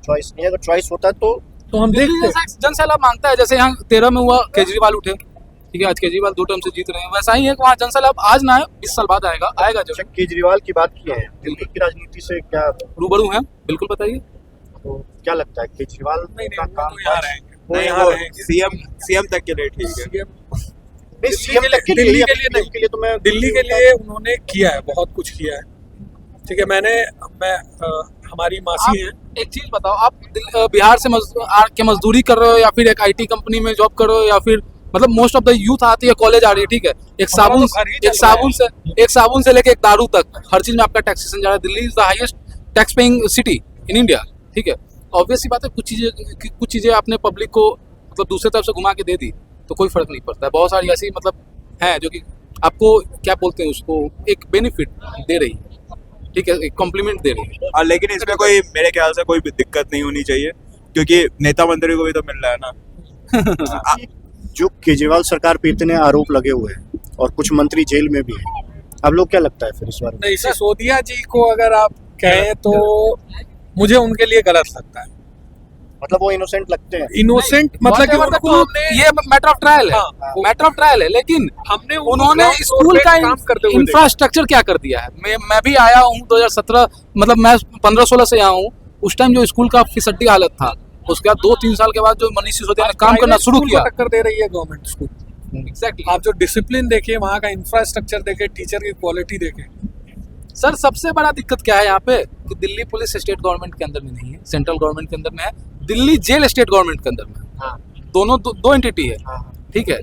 C: चॉइस नहीं, अगर चॉइस होता तो
F: हम देखते।
A: जन सैलाब मांगता है, जैसे यहाँ 13 में हुआ केजरीवाल उठे, ठीक है, आज केजरीवाल 2 टर्म से जीत रहे हैं, वैसा ही है कि वहाँ जन सैलाब आज ना है, 20 साल बाद आएगा जब।
C: केजरीवाल की बात की है, दिल्ली की राजनीति से क्या
A: रूबरू है, बिल्कुल बताइए।
C: तो क्या लगता है केजरीवाल का काम
E: सीएम तक के लिए ठीक है।
C: नहीं, सीएम तक के लिए
F: दिल्ली के लिए तो मैं दिल्ली के लिए उन्होंने किया है, बहुत कुछ किया है, ठीक है। मैं हमारी मासी है।
A: एक चीज बताओ, आप बिहार से आके मजदूरी कर रहे हो या फिर एक आईटी कंपनी में जॉब कर रहे हो, या फिर मतलब मोस्ट ऑफ द यूथ आती है, कॉलेज आ रही है, ठीक है, एक साबुन से लेके एक दारू तक हर चीज में आपका टैक्सेशन जा रहा है। Delhi is the highest tax paying city in India, ठीक है। ऑब्वियस सी बात है, कुछ चीजें आपने पब्लिक को मतलब दूसरे तरफ से घुमा के दे दी तो कोई फर्क नहीं पड़ता है। बहुत सारी ऐसी मतलब है जो कि आपको क्या बोलते हैं, उसको एक बेनिफिट दे रही है, ठीक है, एक कॉम्प्लीमेंट दे रही है।
E: और लेकिन इसमें कोई मेरे ख्याल से कोई दिक्कत नहीं होनी चाहिए, क्योंकि नेता मंत्री को भी तो मिल रहा है ना।
C: जो केजरीवाल सरकार पे इतने आरोप लगे हुए हैं और कुछ मंत्री जेल में भी हैं, अब लोग क्या लगता है फिर इस बारे में?
F: नहीं, सिसोदिया जी को अगर आप कहें तो मुझे उनके लिए गलत लगता है।
C: मतलब वो इनोसेंट लगते हैं?
F: इनोसेंट मतलब कि उनको
A: ये मैटर ऑफ ट्रायल है, मैटर ऑफ ट्रायल है, लेकिन
F: हमने
A: उन्होंने स्कूल का इंफ्रास्ट्रक्चर क्या कर दिया है। मैं भी आया हूँ 2017, मतलब मैं 15-16 से आया हूँ, उस टाइम जो स्कूल का फिसड्डी हालत था, उसके बाद 2-3 साल के बाद जो मनीष सिसोदिया ने काम करना शुरू किया,
F: टक्कर दे रही है गवर्नमेंट स्कूल।
A: एग्जैक्टली।
F: आप जो डिसिप्लिन देखिए, वहाँ का इंफ्रास्ट्रक्चर देखे, टीचर की क्वालिटी देखे।
A: सर सबसे बड़ा दिक्कत क्या है यहाँ पे कि दिल्ली पुलिस स्टेट गवर्नमेंट के अंदर में नहीं है, सेंट्रल गवर्नमेंट के अंदर में है, दिल्ली जेल स्टेट गवर्नमेंट के अंदर में है, दोनों दो एंटिटी है, ठीक है।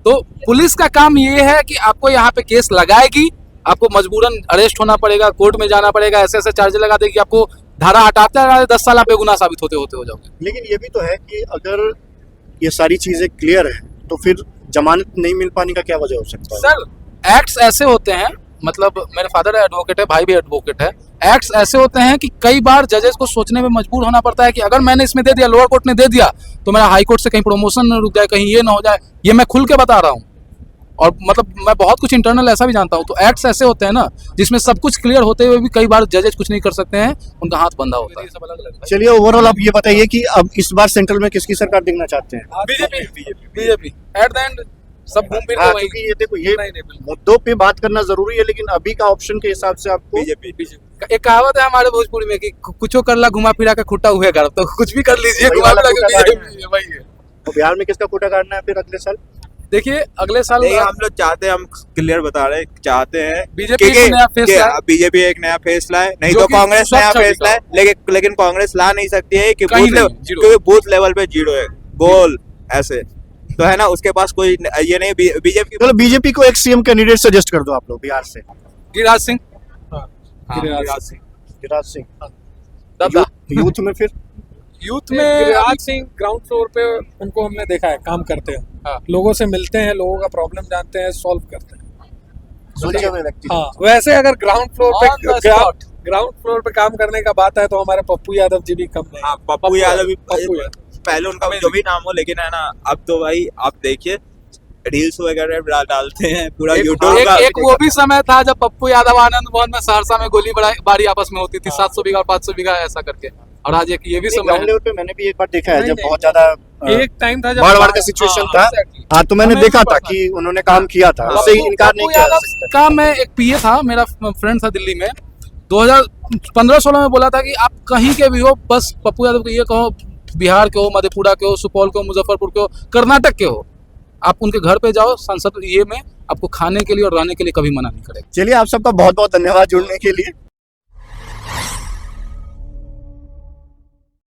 A: तो पुलिस का काम ये है कि आपको यहाँ पे केस लगाएगी, आपको मजबूरन अरेस्ट होना पड़ेगा, कोर्ट में जाना पड़ेगा, ऐसे चार्ज लगा देगी, आपको धारा हटाते हटाते 10 साल आप बेगुनाह साबित होते हो जाओगे।
C: लेकिन ये भी तो है कि अगर ये सारी चीजें क्लियर है तो फिर जमानत नहीं मिल पाने का क्या वजह हो सकता है?
A: सर एक्ट्स ऐसे होते हैं, मतलब मेरे फादर एडवोकेट है, भाई भी एडवोकेट है, एक्ट्स ऐसे होते हैं कि कई बार जजेस को सोचने में मजबूर होना पड़ता है कि अगर मैंने इसमें दे दिया, लोअर कोर्ट ने दे दिया, तो मेरा हाई कोर्ट से कहीं प्रमोशन न रुक जाए, कहीं ये ना हो जाए। ये मैं खुल के बता रहा हूँ, और मतलब मैं बहुत कुछ इंटरनल ऐसा भी जानता हूँ। तो एक्ट्स ऐसे होते हैं ना जिसमें सब कुछ क्लियर होते हुए भी कई बार जजेस कुछ नहीं कर सकते हैं, उनका हाथ बंधा होता है।
C: चलिए ओवरऑल आप ये बताइए कि अब इस बार सेंट्रल में किसकी सरकार देखना चाहते हैं?
A: बीजेपी एट द एंड सब घूम फिर
C: हाँ, क्योंकि ये देखो, ये मुद्दों पे बात करना जरूरी है, लेकिन अभी का ऑप्शन के हिसाब से आपको
A: एक कहावत है हमारे भोजपुरी में कि कुछो करला घुमा फिरा के खुट्टा हुए कर, तो कुछ भी कर लीजिए, घुमा फिरा के वही है।
C: तो बिहार में किसका कोटा काटना है फिर अगले साल?
A: देखिए अगले साल
E: हम लोग चाहते हैं, हम क्लियर बता रहे हैं, चाहते हैं
A: बीजेपी एक
E: नया फेस लाए, नहीं तो कांग्रेस नया फेस लाए, लेकिन कांग्रेस ला नहीं सकती है क्योंकि बूथ लेवल पे 0 है गोल, ऐसे तो है ना, उसके पास कोई ये नहीं। बीजेपी
C: चलो बीजेपी को एक सीएम कैंडिडेट सजेस्ट कर दो आप लोग बिहार से।
A: गिरिराज सिंह।
C: गिरिराज सिंह यूथ में फिर
A: यूथ में
F: गिरिराज सिंह ग्राउंड फ्लोर पे उनको हमने देखा है काम करते हैं,
A: हाँ।
F: लोगों से मिलते हैं, लोगों का प्रॉब्लम जानते हैं, सॉल्व करते हैं,
C: सुलझे हुए व्यक्ति।
F: हाँ, वैसे अगर ग्राउंड फ्लोर पे काम करने का बात है तो हमारे पप्पू यादव जी भी कम नहीं।
E: पप्पू यादव भी पहले उनका जो भी नाम हो, लेकिन है ना अब तो भाई आप देखिए रील्स वगैरह डालते हैं पूरा यूट्यूब का।
A: एक वो भी समय था जब पप्पू यादव आनंद भवन में सहरसा में गोली बारी आपस में होती थी, 700 बीघा और 500 बीघा ऐसा करके, और आज एक ये भी समय
C: ग्राउंड
A: है।
C: लेवल पे मैंने भी एक बार देखा है
F: नहीं,
C: जब
F: नहीं।
C: बहुत ज्यादा
F: एक टाइम था जब
C: बाढ़ का सिचुएशन था।
A: exactly।
C: हाँ, तो मैंने
A: हमें
C: देखा
A: भी
C: था
A: पता
C: कि उन्होंने काम किया था,
A: हाँ,
C: उससे
A: पप्पू-
C: इनकार नहीं
A: पप्पू
C: किया जा
A: यादव
C: सकता।
A: का मैं एक पीए था, मेरा फ्रेंड था दिल्ली में, 2015-16 में बोला था कि आप कहीं के भी हो, बस पप्पू यादव को ये कहो, बिहार के हो, मधेपुरा के हो, सुपौल के हो, मुजफ्फरपुर के हो, कर्नाटक के हो, आप उनके घर पे जाओ, संसद ये में आपको खाने के लिए और रहने के लिए कभी मना नहीं करेगा।
C: चलिए, आप सबका बहुत बहुत धन्यवाद जुड़ने के लिए।